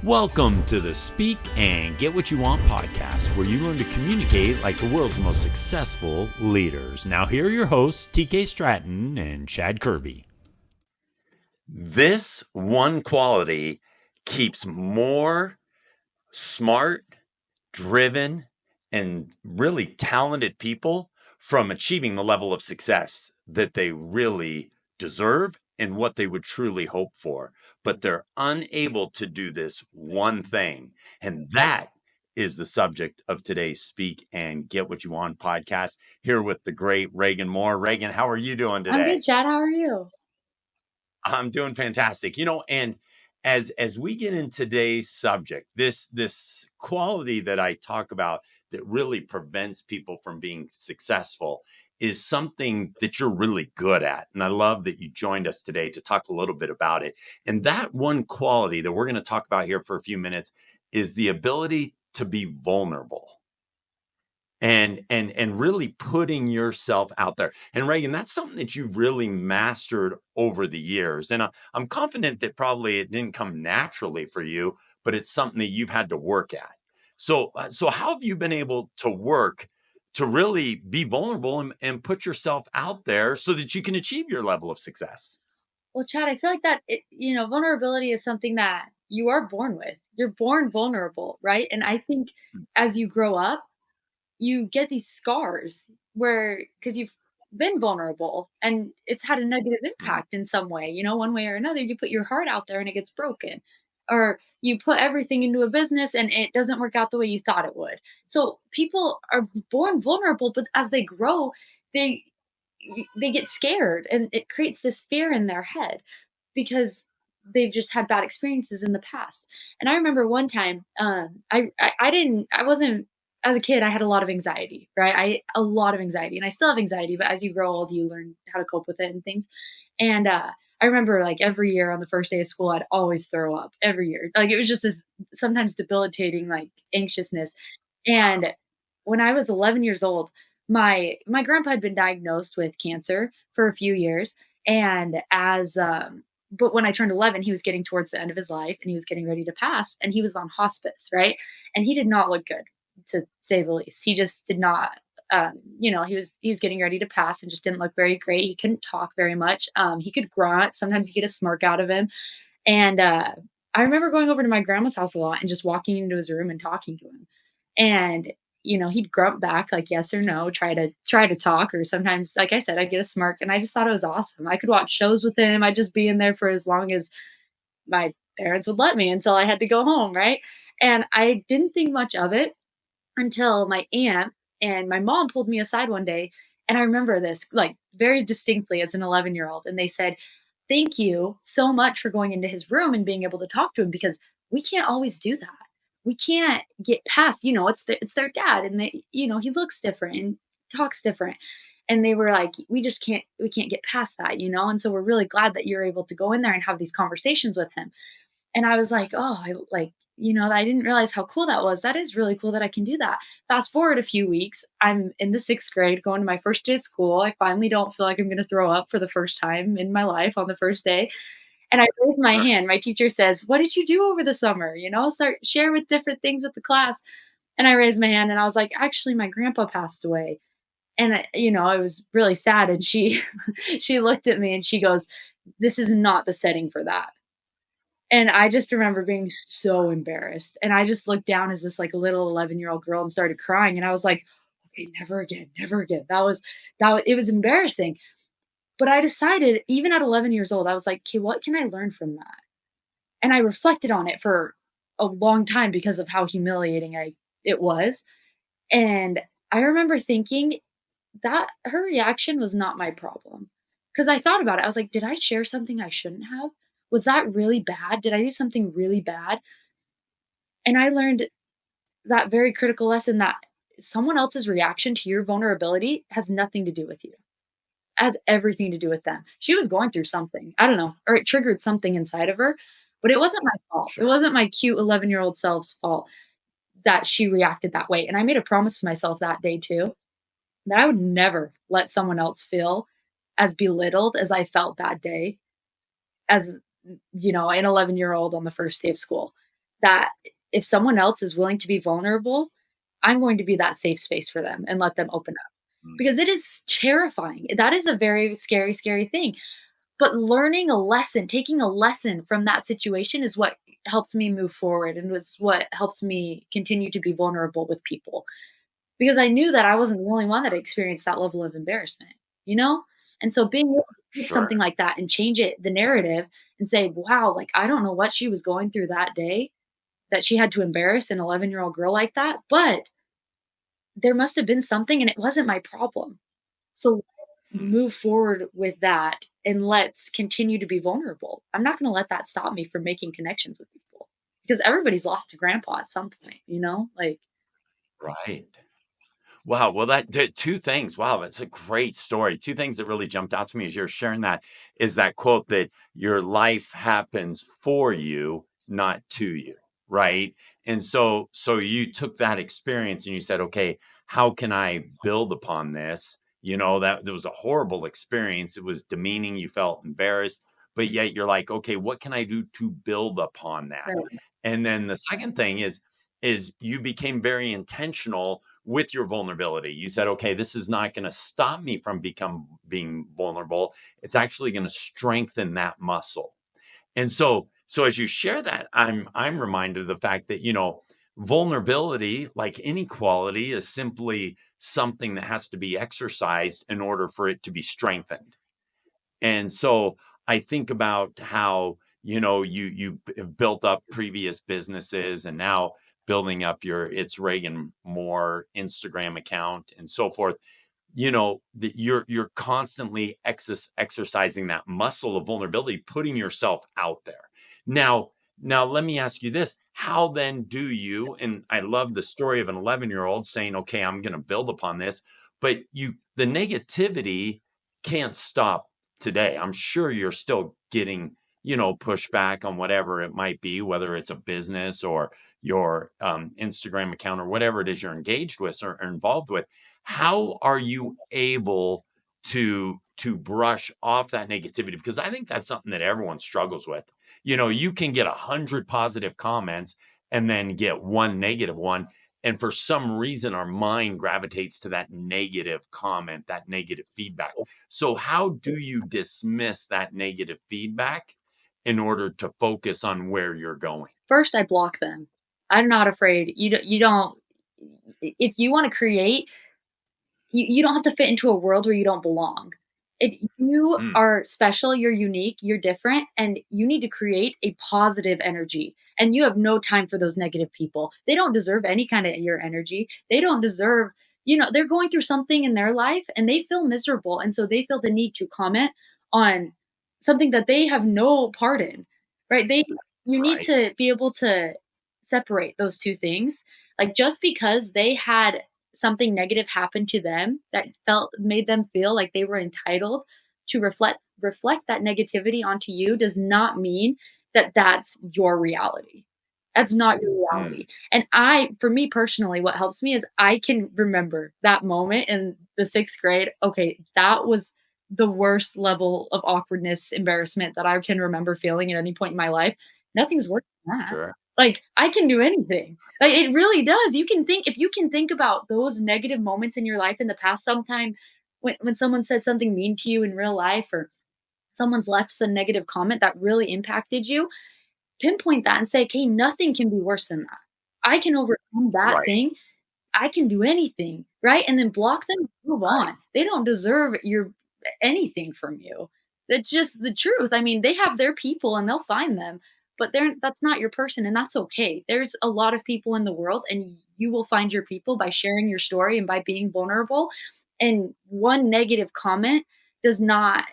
Welcome to the Speak and Get What You Want podcast, where you learn to communicate like the world's most successful leaders. Now, here are your hosts, TK Stratton and Chad Kirby. This one quality keeps more smart, driven, and really talented people from achieving the level of success that they really deserve and what they would truly hope for. But they're unable to do this one thing. And that is the subject of today's Speak and Get What You Want podcast, here with the great Raegan Moore. Raegan, how are you doing today? I'm good, Chad. How are you? I'm doing fantastic. And as we get in today's subject, this quality that I talk about that really prevents people from being successful is something that you're really good at. And I love that you joined us today to talk a little bit about it. And that one quality that we're going to talk about here for a few minutes is the ability to be vulnerable. And really putting yourself out there. And Raegan, that's something that you've really mastered over the years. And I'm confident that probably it didn't come naturally for you, but it's something that you've had to work at. So how have you been able to work to really be vulnerable and put yourself out there so that you can achieve your level of success? Well, Chad, I feel like that, vulnerability is something that you are born with. You're born vulnerable, right? And I think as you grow up, you get these scars because you've been vulnerable and it's had a negative impact in some way, one way or another. You put your heart out there and it gets broken, or you put everything into a business and it doesn't work out the way you thought it would. So people are born vulnerable, but as they grow, they get scared and it creates this fear in their head because they've just had bad experiences in the past. And I remember one time, I wasn't, as a kid, I had a lot of anxiety, right? A lot of anxiety, and I still have anxiety, but as you grow old, you learn how to cope with it and things. And I remember like every year on the first day of school, I'd always throw up every year. Like it was just this sometimes debilitating, like anxiousness. And when I was 11 years old, my grandpa had been diagnosed with cancer for a few years. And but when I turned 11, he was getting towards the end of his life and he was getting ready to pass and he was on hospice, right? And he did not look good, to say the least. He just did not, he was getting ready to pass and just didn't look very great. He couldn't talk very much. He could grunt. Sometimes you get a smirk out of him. And I remember going over to my grandma's house a lot and just walking into his room and talking to him. And he'd grunt back like yes or no, try to talk, or sometimes, like I said, I'd get a smirk, and I just thought it was awesome. I could watch shows with him. I'd just be in there for as long as my parents would let me until I had to go home, right? And I didn't think much of it until my aunt and my mom pulled me aside one day. And I remember this like very distinctly as an 11-year-old. And they said, "Thank you so much for going into his room and being able to talk to him, because we can't always do that. We can't get past, it's their dad, and he looks different and talks different." And they were like, we can't get past that, And so we're really glad that you're able to go in there and have these conversations with him. And I was like, oh, I didn't realize how cool that was. That is really cool that I can do that. Fast forward a few weeks, I'm in the 6th grade going to my first day of school. I finally don't feel like I'm going to throw up for the first time in my life on the first day. And I raise my hand. My teacher says, "What did you do over the summer? Share with different things with the class." And I raised my hand and I was like, "Actually, my grandpa passed away." And I was really sad. And she, she looked at me and she goes, "This is not the setting for that." And I just remember being so embarrassed. And I just looked down as this like little 11-year-old girl and started crying. And I was like, okay, never again, never again. It was embarrassing. But I decided, even at 11 years old, I was like, okay, what can I learn from that? And I reflected on it for a long time because of how humiliating it was. And I remember thinking that her reaction was not my problem. Because I thought about it. I was like, did I share something I shouldn't have? Was that really bad? Did I do something really bad? And I learned that very critical lesson that someone else's reaction to your vulnerability has nothing to do with you. It has everything to do with them. She was going through something. I don't know. Or it triggered something inside of her. But it wasn't my fault. Sure. It wasn't my cute 11-year-old self's fault that she reacted that way. And I made a promise to myself that day too, that I would never let someone else feel as belittled as I felt that day as, an 11-year-old on the first day of school. that if someone else is willing to be vulnerable, I'm going to be that safe space for them and let them open up. Mm. Because it is terrifying. That is a very scary, scary thing. But learning a lesson, taking a lesson from that situation is what helped me move forward and was what helped me continue to be vulnerable with people. Because I knew that I wasn't the only one that experienced that level of embarrassment, you know? And so being able to take Sure. something like that and change it, the narrative, and say, wow, like, I don't know what she was going through that day that she had to embarrass an 11-year-old girl like that, but there must have been something and it wasn't my problem. So let's Hmm. move forward with that and let's continue to be vulnerable. I'm not going to let that stop me from making connections with people because everybody's lost a grandpa at some point, you know? Like, Right. Wow, well, that 2 things. Wow, that's a great story. 2 things that really jumped out to me as you're sharing that is that quote that your life happens for you, not to you, right? And so you took that experience and you said, "Okay, how can I build upon this?" You know, that was a horrible experience. It was demeaning, you felt embarrassed, but yet you're like, "Okay, what can I do to build upon that?" right, And then the second thing is you became very intentional with your vulnerability. You said, okay, this is not going to stop me from become being vulnerable. It's actually going to strengthen that muscle. And so as you share that, I'm reminded of the fact that, vulnerability, like any quality, is simply something that has to be exercised in order for it to be strengthened. And so I think about how, have built up previous businesses and now building up your It's Raegan Moore Instagram account and so forth. That you're constantly exercising that muscle of vulnerability, putting yourself out there. Now let me ask you this. How then do you, and I love the story of an 11-year-old saying, okay, I'm going to build upon this, but the negativity can't stop today. I'm sure you're still getting, pushback on whatever it might be, whether it's a business or your Instagram account or whatever it is you're engaged with or involved with. How are you able to brush off that negativity? Because I think that's something that everyone struggles with. You can get 100 positive comments and then get one negative one. And for some reason, our mind gravitates to that negative comment, that negative feedback. So, how do you dismiss that negative feedback in order to focus on where you're going? first I block them. I'm not afraid. You don't if you want to create, you don't have to fit into a world where you don't belong. If you Mm, are special, you're unique, you're different, and you need to create a positive energy. And you have no time for those negative people. They don't deserve any kind of your energy. They don't deserve, they're going through something in their life and they feel miserable. And so they feel the need to comment on something that they have no part in, right? You need right. to be able to separate those two things. Like just because they had something negative happened to them that felt made them feel like they were entitled to reflect that negativity onto you does not mean that that's your reality. That's not your Mm, reality. And for me personally, what helps me is I can remember that moment in the 6th grade. Okay, that was the worst level of awkwardness, embarrassment that I can remember feeling at any point in my life. Nothing's worse than that. sure. Like, I can do anything. Like, it really does. You can think if you can think about those negative moments in your life in the past sometime when someone said something mean to you in real life or someone's left some negative comment that really impacted you, pinpoint that and say, "Okay, nothing can be worse than that. I can overcome that Right. thing. I can do anything," right? And then block them, move Right. on. They don't deserve your anything from you. That's just the truth. I mean, they have their people and they'll find them, but that's not your person and that's okay. There's a lot of people in the world and you will find your people by sharing your story and by being vulnerable. And one negative comment does not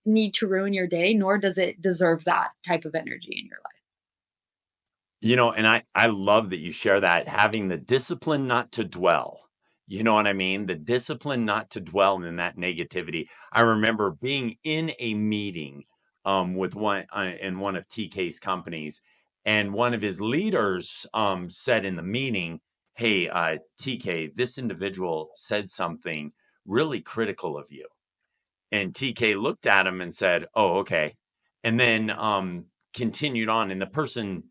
need to ruin your day, nor does it deserve that type of energy in your life. And I love that you share that, having the discipline not to dwell. You know what I mean? The discipline not to dwell in that negativity. I remember being in a meeting with one in one of TK's companies, and one of his leaders said in the meeting, "Hey, TK, this individual said something really critical of you." And TK looked at him and said, "Oh, okay." And then continued on. And the person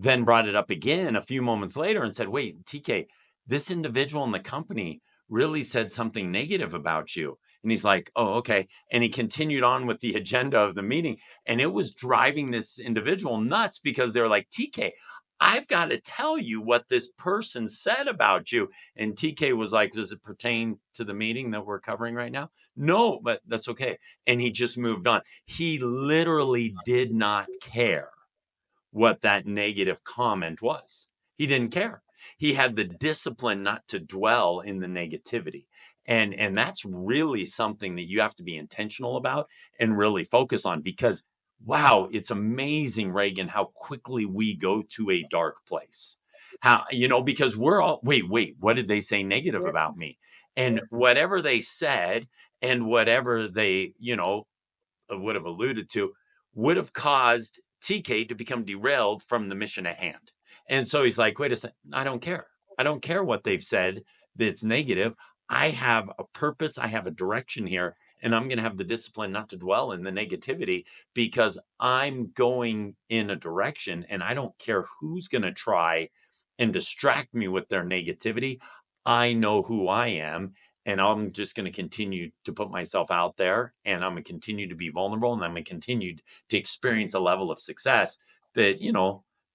then brought it up again a few moments later and said, "Wait, TK, this individual in the company really said something negative about you." And he's like, "Oh, okay." And he continued on with the agenda of the meeting. And it was driving this individual nuts because they were like, "TK, I've got to tell you what this person said about you." And TK was like, "Does it pertain to the meeting that we're covering right now?" "No, but that's okay." And he just moved on. He literally did not care what that negative comment was. He didn't care. He had the discipline not to dwell in the negativity. And that's really something that you have to be intentional about and really focus on because wow, it's amazing, Reagan, how quickly we go to a dark place. How, because we're all, wait, what did they say negative Yeah. about me? And whatever they said and whatever they, would have alluded to would have caused TK to become derailed from the mission at hand. And so he's like, wait a second, I don't care. I don't care what they've said that's negative. I have a purpose, I have a direction here, and I'm going to have the discipline not to dwell in the negativity because I'm going in a direction and I don't care who's going to try and distract me with their negativity. I know who I am and I'm just going to continue to put myself out there and I'm going to continue to be vulnerable and I'm going to continue to experience a level of success that,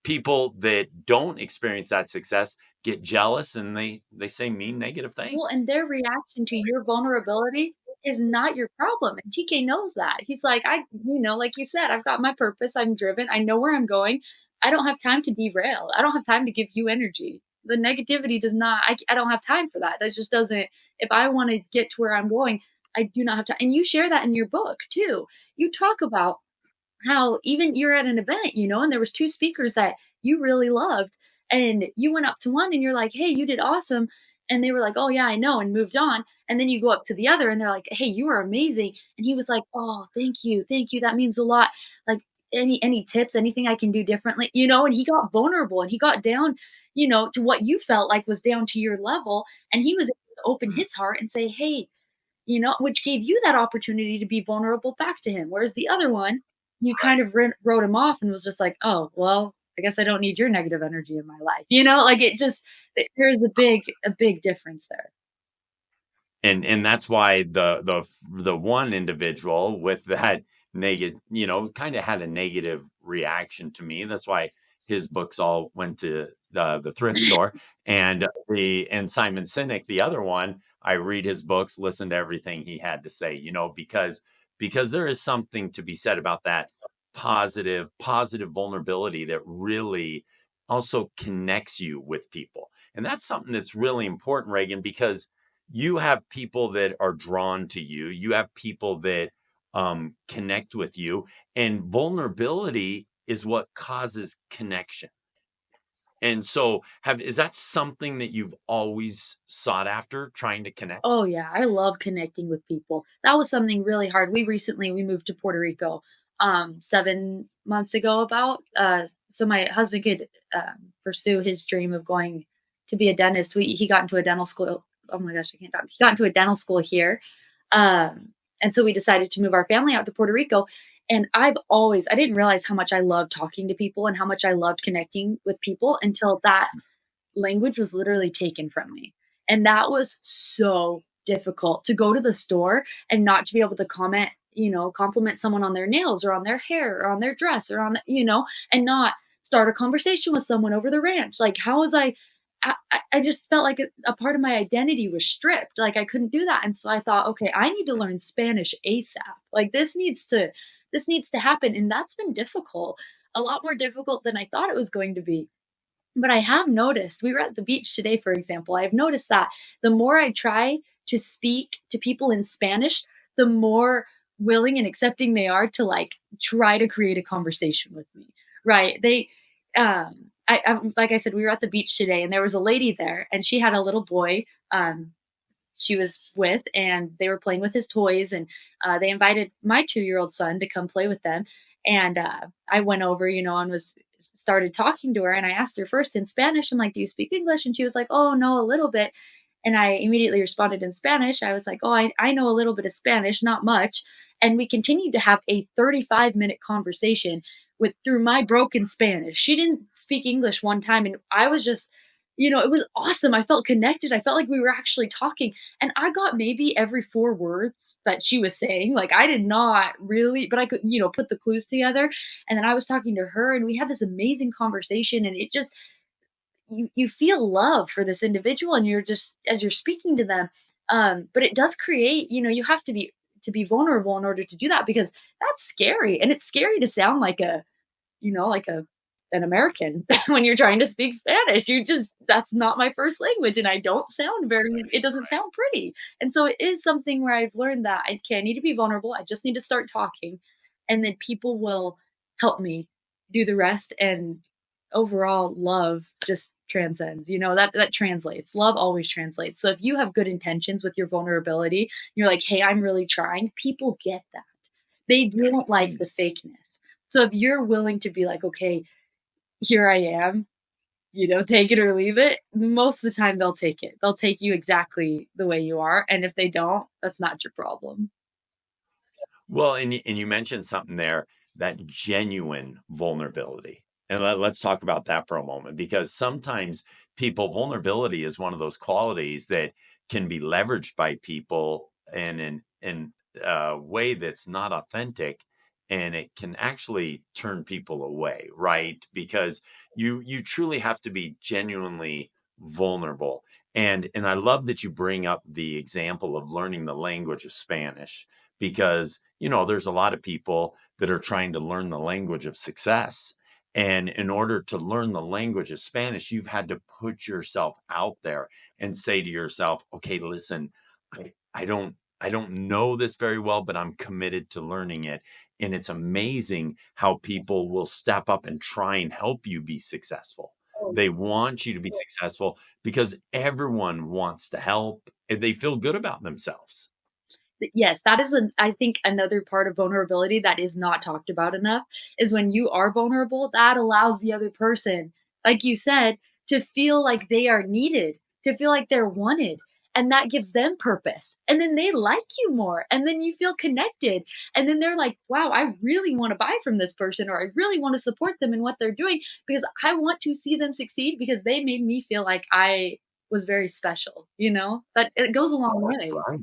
people that don't experience that success get jealous and they say mean negative Well, things. and their reaction to your vulnerability is not your problem, and TK knows that. He's like, like you said, I've got my purpose, I'm driven, I know where I'm going. I don't have time to derail. I don't have time to give you energy. The negativity does not I don't have time for that. That just doesn't if I wanna get to where I'm going, I do not have time. And you share that in your book too. You talk about how even you're at an event, and there was 2 speakers that you really loved, and you went up to one and you're like, "Hey, you did awesome." And they were like, "Oh, yeah, I know," and moved on. And then you go up to the other and they're like, "Hey, you were amazing." And he was like, "Oh, thank you. Thank you. That means a lot. Like any tips, anything I can do differently?" And he got vulnerable and he got down, to what you felt like was down to your level, and he was able to open his heart and say, "Hey," which gave you that opportunity to be vulnerable back to him. Whereas the other one, you kind of wrote him off and was just like, "Oh, well, I guess I don't need your negative energy in my life." Like it just, there's a big difference there. And that's why the one individual with that negative, kind of had a negative reaction to me. That's why his books all went to the thrift store. And Simon Sinek, the other one, I read his books, listen to everything he had to say, because there is something to be said about that positive vulnerability that really also connects you with people. And that's something that's really important, Reagan, because you have people that are drawn to you. You have people that connect with you, and vulnerability is what causes connection. And so, have is that something that you've always sought after, trying to Oh connect? yeah, I love connecting with people. That was something really hard. We moved to Puerto Rico 7 months ago about so my husband could pursue his dream of going to be a dentist. He got into a dental school. Oh my gosh, I can't talk. He got into a dental school here. And so we decided to move our family out to Puerto Rico. And I didn't realize how much I loved talking to people and how much I loved connecting with people until that language was literally taken from me. And that was so difficult to go to the store and not to be able to compliment someone on their nails or on their hair or on their dress or and not start a conversation with someone over the ranch. Like, how was I just felt like a part of my identity was stripped. Like, I couldn't do that. And so I thought, okay, I need to learn Spanish ASAP. Like, this needs to happen. And that's been difficult, a lot more difficult than I thought it was going to be. But I have noticed, we were at the beach today, for example. I've noticed that the more I try to speak to people in Spanish, the more willing and accepting they are to like try to create a conversation with me. Right. Like I said, we were at the beach today and there was a lady there and she had a little boy, she was with, and they were playing with his toys, and they invited my 2-year-old son to come play with them. And I went over, and was started talking to her, and I asked her first in Spanish. I'm like, "Do you speak English?" And she was like, "Oh no, a little bit." And I immediately responded in Spanish. I was like, "Oh, I know a little bit of Spanish, not much." And we continued to have a 35-minute conversation with through my broken Spanish. She didn't speak English one time, and I was just, it was awesome. I felt connected. I felt like we were actually talking, and I got maybe every 4 words that she was saying. Like, I did not really, but I could, put the clues together, and then I was talking to her, and we had this amazing conversation, and it just you feel love for this individual, and you're just as you're speaking to them. But it does create, you have to be vulnerable in order to do that, because that's scary, and it's scary to sound like like an American when you're trying to speak Spanish. You just That's not my first language, and I don't sound very it doesn't sound pretty. And so it is something where I've learned that I need to be vulnerable. I just need to start talking, and then people will help me do the rest. And overall, love just transcends. That translates. Love always translates. So if you have good intentions with your vulnerability, you're like, "Hey, I'm really trying." People get that. They don't like the fakeness. So if you're willing to be like, "Okay, here I am, take it or leave it," most of the time they'll take it. They'll take you exactly the way you are. And if they don't, that's not your problem. Well, and you mentioned something there, that genuine vulnerability. And let's talk about that for a moment, because sometimes vulnerability is one of those qualities that can be leveraged by people in a way that's not authentic, and it can actually turn people away, right? Because you truly have to be genuinely vulnerable. And I love that you bring up the example of learning the language of Spanish, because there's a lot of people that are trying to learn the language of success, and in order to learn the language of Spanish, you've had to put yourself out there and say to yourself, okay, listen, I don't know this very well, but I'm committed to learning it. And it's amazing how people will step up and try and help you be successful. They want you to be successful because everyone wants to help and they feel good about themselves. Yes, that is I think another part of vulnerability that is not talked about enough is when you are vulnerable, that allows the other person, like you said, to feel like they are needed, to feel like they're wanted. And that gives them purpose. And then they like you more. And then you feel connected. And then they're like, wow, I really want to buy from this person, or I really want to support them in what they're doing, because I want to see them succeed because they made me feel like I was very special. That it goes a long way. Right.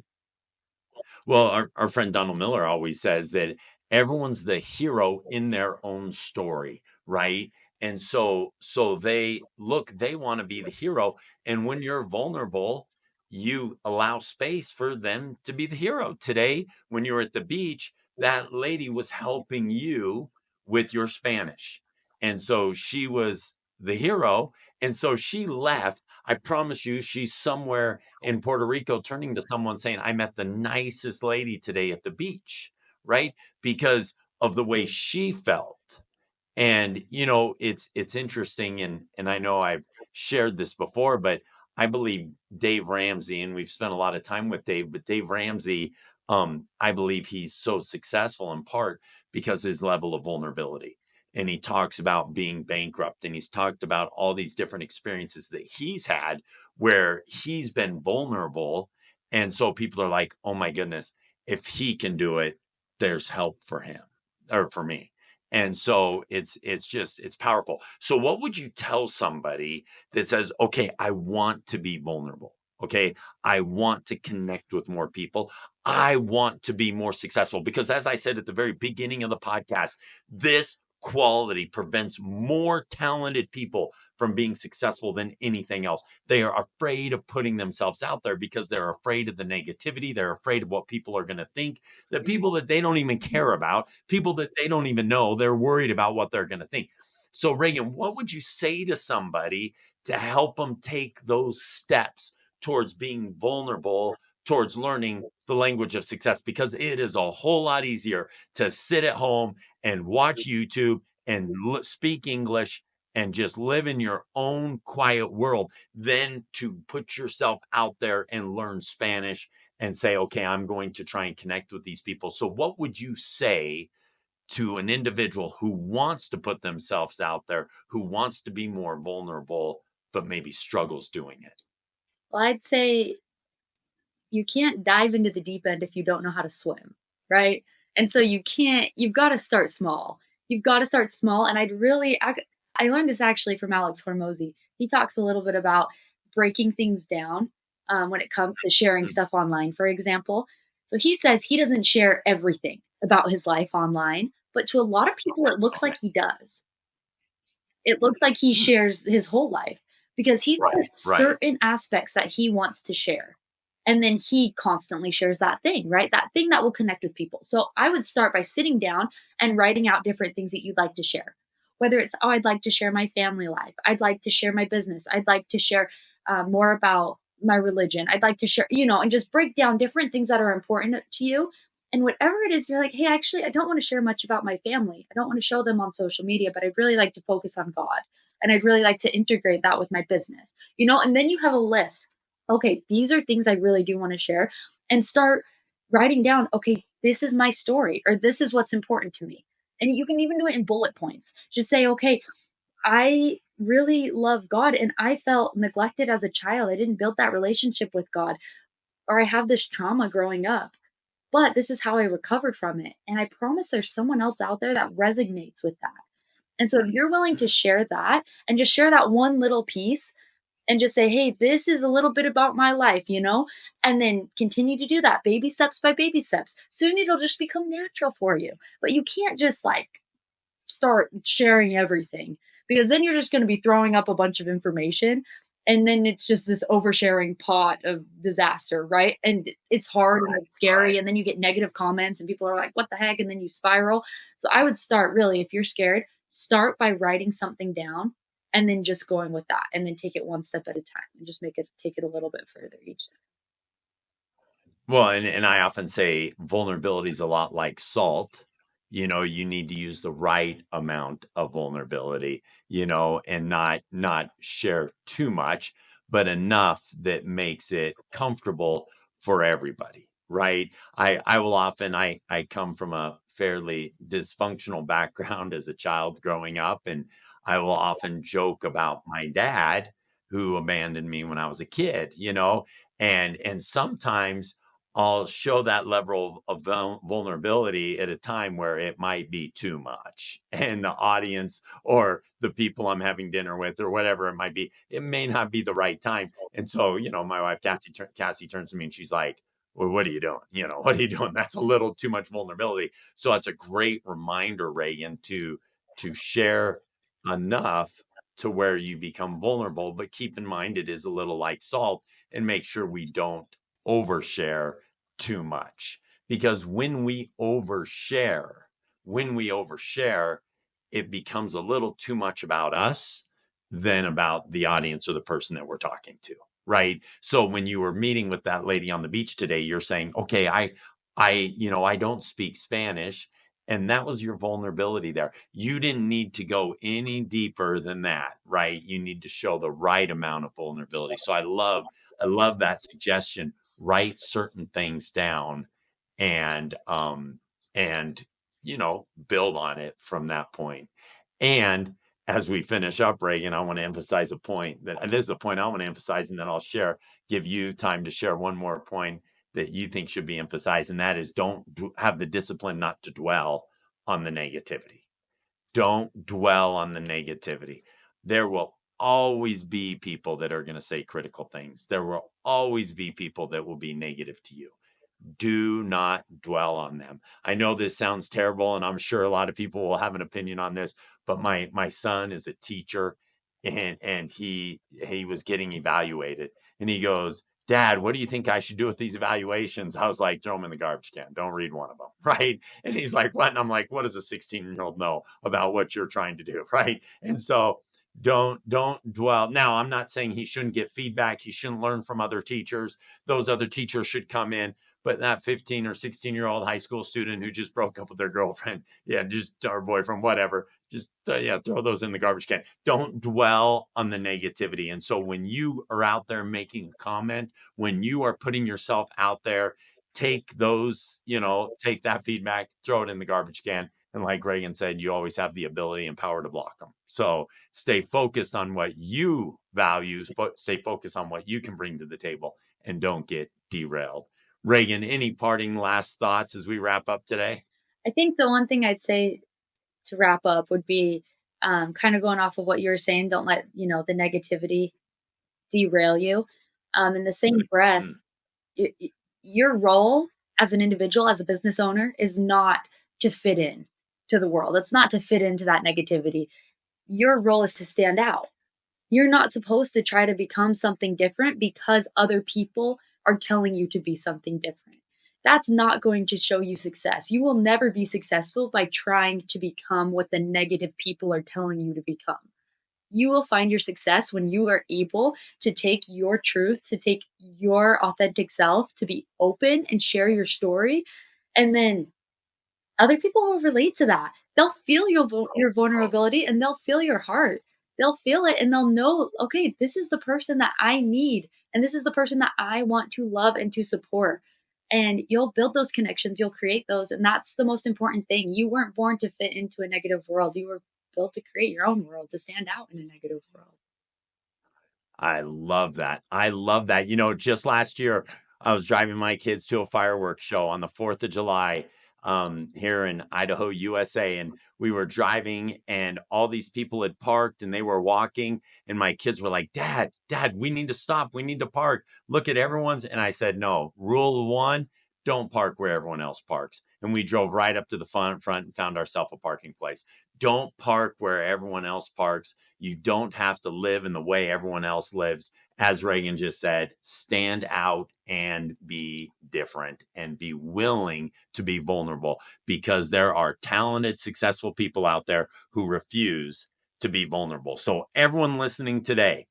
Well, our friend Donald Miller always says that everyone's the hero in their own story, right? And so they want to be the hero. And when you're vulnerable, you allow space for them to be the hero. Today, when you were at the beach, that lady was helping you with your Spanish. And so she was the hero. And so she left. I promise you, she's somewhere in Puerto Rico turning to someone saying, I met the nicest lady today at the beach, right? Because of the way she felt. And it's interesting, and I know I've shared this before, but I believe Dave Ramsey, and we've spent a lot of time with Dave, but Dave Ramsey, I believe he's so successful in part because his level of vulnerability. And he talks about being bankrupt, and he's talked about all these different experiences that he's had where he's been vulnerable. And so people are like, oh my goodness, if he can do it, there's help for him or for me. And so it's powerful. So what would you tell somebody that says, "Okay, I want to be vulnerable. Okay, I want to connect with more people. I want to be more successful." Because as I said at the very beginning of the podcast, this quality prevents more talented people from being successful than anything else. They are afraid of putting themselves out there because they're afraid of the negativity. They're afraid of what people are going to think, the people that they don't even care about, people that they don't even know, they're worried about what they're going to think. So, Raegan, what would you say to somebody to help them take those steps towards being vulnerable, towards learning the language of success? Because it is a whole lot easier to sit at home and watch YouTube and speak English and just live in your own quiet world than to put yourself out there and learn Spanish and say, okay, I'm going to try and connect with these people. So, what would you say to an individual who wants to put themselves out there, who wants to be more vulnerable, but maybe struggles doing it? Well, I'd say you can't dive into the deep end if you don't know how to swim, right? And so you've got to start small. you've got to start small. And I learned this actually from Alex Hormozy. He talks a little bit about breaking things down when it comes to sharing Mm. stuff online, for example. So he says he doesn't share everything about his life online, but to a lot of people, it looks Okay. like he does. It looks like he Mm. shares his whole life because he's got Right. certain aspects that he wants to share. And then he constantly shares that thing, right? That thing that will connect with people. So I would start by sitting down and writing out different things that you'd like to share. Whether it's, oh, I'd like to share my family life. I'd like to share my business. I'd like to share more about my religion. I'd like to share, and just break down different things that are important to you. And whatever it is, you're like, hey, actually, I don't want to share much about my family. I don't want to show them on social media, but I'd really like to focus on God. And I'd really like to integrate that with my business, and then you have a list. Okay, these are things I really do want to share, and start writing down, okay, this is my story, or this is what's important to me. And you can even do it in bullet points. Just say, okay, I really love God and I felt neglected as a child. I didn't build that relationship with God, or I have this trauma growing up, but this is how I recovered from it. And I promise there's someone else out there that resonates with that. And so if you're willing to share that and just share that one little piece and just say, hey, this is a little bit about my life, and then continue to do that baby steps by baby steps. Soon it'll just become natural for you. But you can't just like start sharing everything because then you're just going to be throwing up a bunch of information. And then it's just this oversharing pot of disaster, right? And it's hard and it's scary. And then you get negative comments and people are like, what the heck? And then you spiral. So I would start really, if you're scared, start by writing something down and then just going with that. And then take it one step at a time and just take it a little bit further each time. Well, and I often say vulnerability is a lot like salt. You need to use the right amount of vulnerability, and not share too much, but enough that makes it comfortable for everybody, right? I will often I come from a fairly dysfunctional background as a child growing up, and I will often joke about my dad who abandoned me when I was a kid, and sometimes I'll show that level of vulnerability at a time where it might be too much. And the audience or the people I'm having dinner with or whatever it might be, it may not be the right time. And so, my wife, Cassie turns to me and she's like, well, what are you doing? What are you doing? That's a little too much vulnerability. So that's a great reminder, Raegan, to share enough to where you become vulnerable, but keep in mind it is a little like salt and make sure we don't overshare too much because when we overshare it becomes a little too much about us than about the audience or the person that we're talking to, right? So when you were meeting with that lady on the beach today, you're saying, okay, I don't speak Spanish, and that was your vulnerability there. You didn't need to go any deeper than that, right? You need to show the right amount of vulnerability. So I love that suggestion. Write certain things down and and build on it from that point. And as we finish up, Raegan, I want to emphasize a point that this is a point I want to emphasize, and then I'll give you time to share one more point that you think should be emphasized, and that is have the discipline not to dwell on the negativity. Don't dwell on the negativity. There will always be people that are going to say critical things. There will always be people that will be negative to you. Do not dwell on them. I know this sounds terrible, and I'm sure a lot of people will have an opinion on this, but my son is a teacher, and he was getting evaluated, and he goes, Dad, what do you think I should do with these evaluations? I was like, throw them in the garbage can. Don't read one of them. Right. And he's like, what? And I'm like, what does a 16-year-old know about what you're trying to do? Right. And so don't dwell. Now, I'm not saying he shouldn't get feedback. He shouldn't learn from other teachers. Those other teachers should come in. But that 15 or 16-year-old high school student who just broke up with their girlfriend, yeah, just or boyfriend, whatever, just yeah, throw those in the garbage can. Don't dwell on the negativity. And so when you are out there making a comment, when you are putting yourself out there, take that feedback, throw it in the garbage can. And like Raegan said, you always have the ability and power to block them. So stay focused on what you value, stay focused on what you can bring to the table, and don't get derailed. Raegan, any parting last thoughts as we wrap up today? I think the one thing I'd say to wrap up would be, kind of going off of what you were saying, don't let, the negativity derail you. In the same breath, Mm. y y your role as an individual, as a business owner, is not to fit in to the world. It's not to fit into that negativity. Your role is to stand out. You're not supposed to try to become something different because other people are telling you to be something different. That's not going to show you success. You will never be successful by trying to become what the negative people are telling you to become. You will find your success when you are able to take your truth, to take your authentic self, to be open and share your story. And then other people will relate to that. They'll feel your vulnerability and they'll feel your heart. They'll feel it and they'll know, okay, this is the person that I need and this is the person that I want to love and to support. And you'll build those connections, you'll create those, and that's the most important thing. You weren't born to fit into a negative world. You were built to create your own world, to stand out in a negative world. I love that. I love that. You know, just last year, I was driving my kids to a fireworks show on the 4th of July here in Idaho, USA. And we were driving, and all these people had parked and they were walking. And my kids were like, Dad, we need to stop. We need to park. Look at everyone's. And I said, no, rule one, don't park where everyone else parks. And we drove right up to the front and found ourselves a parking place. Don't park where everyone else parks. You don't have to live in the way everyone else lives. As Raegan just said, stand out and be different and be willing to be vulnerable, because there are talented, successful people out there who refuse to be vulnerable. So, everyone listening today,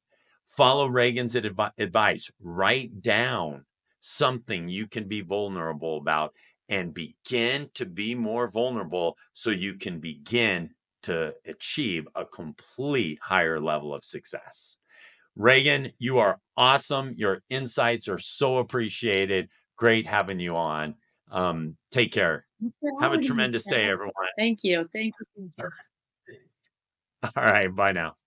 follow Raegan's advice. Write down something you can be vulnerable about and begin to be more vulnerable so you can begin to achieve a complete higher level of success. Raegan, you are awesome. Your insights are so appreciated. Great having you on. Take care. Thanks for Have a having me tremendous day, today. everyone. Thank you. Thank you. Thank All you. right. All right. Bye now.